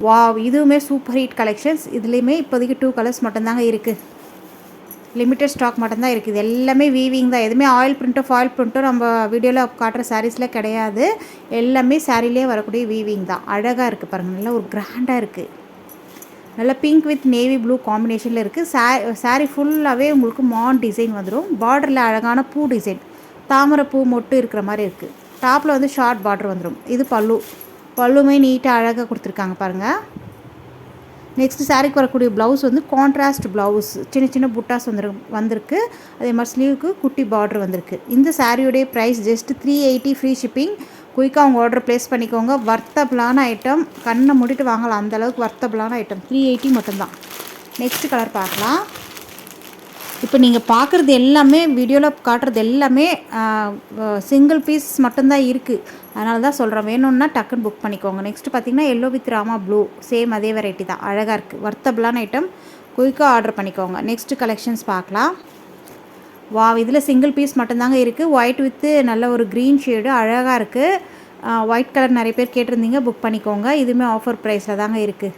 Wow, இதுவுமே super hit collections. இதுலேயுமே இப்போதைக்கு 2 கலர்ஸ் மட்டும்தாங்க இருக்குது. லிமிட்டட் ஸ்டாக் மட்டும்தான் இருக்குது. இது எல்லாமே வீவிங் தான். எதுவுமே ஆயில் பிரிண்ட்டோ ஃபாயில் பிரிண்ட்டோ நம்ம வீடியோவில் காட்டுற சாரீஸில் கிடையாது. எல்லாமே சாரீலேயே வரக்கூடிய வீவிங் தான். அழகாக இருக்குது பாருங்கள், நல்லா ஒரு கிராண்டாக இருக்குது. நல்லா பிங்க் வித் நேவி ப்ளூ காம்பினேஷனில் இருக்குது. சாரீ ஃபுல்லாகவே உங்களுக்கு மான் டிசைன் வந்துடும். பார்டரில் அழகான பூ டிசைன், தாமரை பூ மொட்டு இருக்கிற மாதிரி இருக்குது. டாப்பில் வந்து ஷார்ட் பார்டர் வந்துடும். இது பல்லுமே நீட்டாக அழகாக கொடுத்துருக்காங்க பாருங்கள். நெக்ஸ்ட் சாரீக்கு வரக்கூடிய ப்ளவுஸ் வந்து கான்ட்ராஸ்ட் ப்ளவுஸ், சின்ன சின்ன புட்டாஸ் வந்திருக்கு. அதே மாதிரி ஸ்லீவுக்கு குட்டி பார்டர் வந்திருக்கு. இந்த சாரியோடைய ப்ரைஸ் ஜஸ்ட் 380 ஃப்ரீ ஷிப்பிங். குயிக்காக அவங்க ஆர்டர் ப்ளேஸ் பண்ணிக்கோங்க. வர்த்தபிளான ஐட்டம், கண்ணை மூடிட்டு வாங்கலாம், அந்தளவுக்கு வர்த்தபிளான ஐட்டம். 380 மட்டும்தான். நெக்ஸ்ட் கலர் பார்க்கலாம். இப்போ நீங்கள் பார்க்குறது எல்லாமே வீடியோவில் காட்டுறது எல்லாமே சிங்கிள் பீஸ் மட்டும்தான் இருக்குது. அதனால தான் சொல்கிறேன், வேணும்னா டக்குன்னு புக் பண்ணிக்கோங்க. நெக்ஸ்ட்டு பார்த்தீங்கன்னா yellow with Rama blue, same அதே வெரைட்டி தான், அழகாக இருக்குது. வர்த்தபிளான ஐட்டம், குயிக்காக ஆர்டர் பண்ணிக்கோங்க. நெக்ஸ்ட்டு கலெக்ஷன்ஸ் பார்க்கலாம். இதில் சிங்கிள் பீஸ் மட்டும்தாங்க இருக்குது. ஒயிட் வித்து நல்ல ஒரு க்ரீன் ஷேடு, அழகாக இருக்குது. ஒயிட் கலர் நிறைய பேர் கேட்டிருந்தீங்க, புக் பண்ணிக்கோங்க. இதுவுமே ஆஃபர் ப்ரைஸில் தாங்க இருக்குது.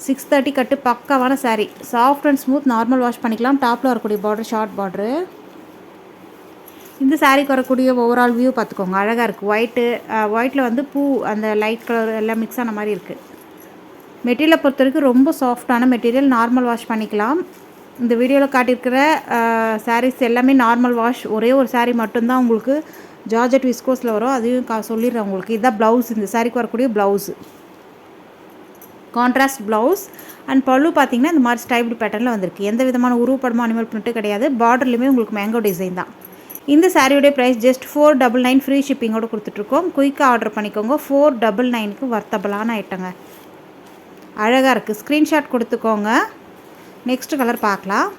630 கட்டு, பக்காவான sari. Soft and smooth, normal wash பண்ணிக்கலாம். டாப்பில் வரக்கூடிய பார்டர் ஷார்ட் பார்டரு. இந்த சாரீக்கு வரக்கூடிய ஓவரால் வியூ பார்த்துக்கோங்க, அழகாக இருக்குது. ஒயிட்டில் வந்து பூ, அந்த லைட் கலர் எல்லாம் மிக்ஸ் ஆன மாதிரி இருக்குது. மெட்டீரியலை பொறுத்த வரைக்கும் ரொம்ப சாஃப்டான மெட்டீரியல், நார்மல் வாஷ் பண்ணிக்கலாம். இந்த வீடியோவில் காட்டியிருக்கிற சாரீஸ் எல்லாமே நார்மல் வாஷ். ஒரே ஒரு சாரீ மட்டும்தான் உங்களுக்கு ஜார்ஜெட் விஸ்கோஸில் வரும், அதையும் சொல்லிடுறேன் உங்களுக்கு. இதுதான் ப்ளவுஸ், இந்த சாரீக்கு வரக்கூடிய ப்ளவுஸு, கான்ட்ராஸ்ட் ப்ளவுஸ். அண்ட் பல்லு பார்த்திங்கன்னா இந்த மாதிரி ஸ்டைப்டு பேட்டர்னில் வந்திருக்கு. எந்த விதமான உருவப்படமும் அனிமல் பிரிண்ட்டும் கிடையாது. பார்டர்லையுமே உங்களுக்கு மேங்கோ டிசைன் தான். இந்த சாரியோடைய ப்ரைஸ் ஜஸ்ட் 499 ஃப்ரீ ஷிப்பிங்கோடு கொடுத்துட்ருக்கோம். குயிக்காக ஆர்டர் பண்ணிக்கோங்க. 499க்கு வர்த்தபிளான ஐட்டங்க, அழகாக இருக்குது. ஸ்க்ரீன்ஷாட் கொடுத்துக்கோங்க. நெக்ஸ்ட் கலர் பார்க்கலாம்.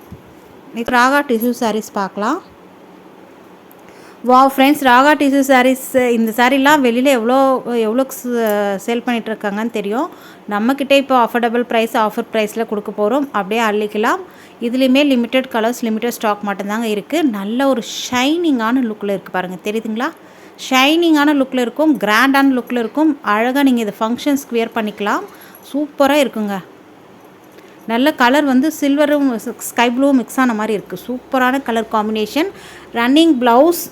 நெக்ஸ்ட் ராகா டிஷ்யூ சாரீஸ் பார்க்கலாம். ஃப்ரெண்ட்ஸ், ராகா டிஷ்யூ சாரீஸ், இந்த சாரீலாம் வெளியில் எவ்வளோ சேல் பண்ணிகிட்ருக்காங்கன்னு தெரியும். நம்மக்கிட்ட இப்போ அஃபோர்டபுள் ப்ரைஸ், ஆஃபர் ப்ரைஸில் கொடுக்க போகிறோம். அப்படியே அள்ளிக்கலாம். இதுலேயுமே லிமிட்டட் கலர்ஸ், லிமிட்டட் ஸ்டாக் மட்டும்தாங்க இருக்குது. நல்ல ஒரு ஷைனிங்கான லுக்கில் இருக்குது பாருங்கள், தெரியுதுங்களா? ஷைனிங்கான லுக்கில் இருக்கும், கிராண்டான லுக்கில் இருக்கும். அழகாக நீங்கள் இதை ஃபங்க்ஷன்ஸ்க்கு வியர் பண்ணிக்கலாம். சூப்பராக இருக்குங்க. நல்ல கலர் வந்து சில்வரும் ஸ்கை ப்ளூவும் மிக்ஸ் ஆன மாதிரி இருக்குது. சூப்பரான கலர் காம்பினேஷன். ரன்னிங் ப்ளவுஸ்,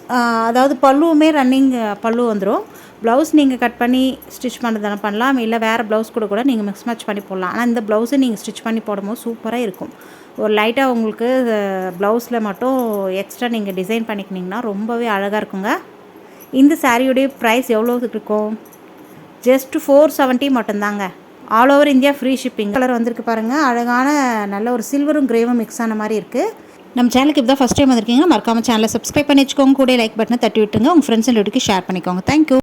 அதாவது பல்லுவுமே ரன்னிங் பல்லு வந்துடும். ப்ளவுஸ் நீங்கள் கட் பண்ணி ஸ்டிச் பண்ணுறதான பண்ணலாம், இல்லை வேறு ப்ளவுஸ் கூட நீங்கள் மிக்ஸ் மேட்ச் பண்ணி போடலாம். ஆனால் இந்த ப்ளவுஸை நீங்கள் ஸ்டிச் பண்ணி போடும்போது சூப்பராக இருக்கும். ஒரு லைட்டாக உங்களுக்கு ப்ளவுஸில் மட்டும் எக்ஸ்ட்ரா நீங்கள் டிசைன் பண்ணிக்கினீங்கன்னா ரொம்பவே அழகாக இருக்குங்க. இந்த சாரியுடைய ப்ரைஸ் எவ்வளோ இருக்கும்? ஜஸ்ட் 470 மட்டும்தாங்க. All over India free shipping. Colour வந்திருக்கு பாருங்கள், அழகான நல்ல ஒரு சில்வரும் கிரேவும் மிக்ஸ் ஆன மாதிரி இருக்குது. நம்ம சேனலுக்கு இப்போ தான் ஃபஸ்ட் டைம் வந்திருக்கீங்க, மறக்காமல் சேனலை சப்ஸ்கிரைப் பண்ணி வச்சுக்கோங்க. கூட லைக் பட்டனை தட்டி விட்டுருங்க. உங்கள் ஃப்ரெண்ட்ஸ் அண்ட் ஷேர் பண்ணிக்கோங்க. தேங்க்யூ.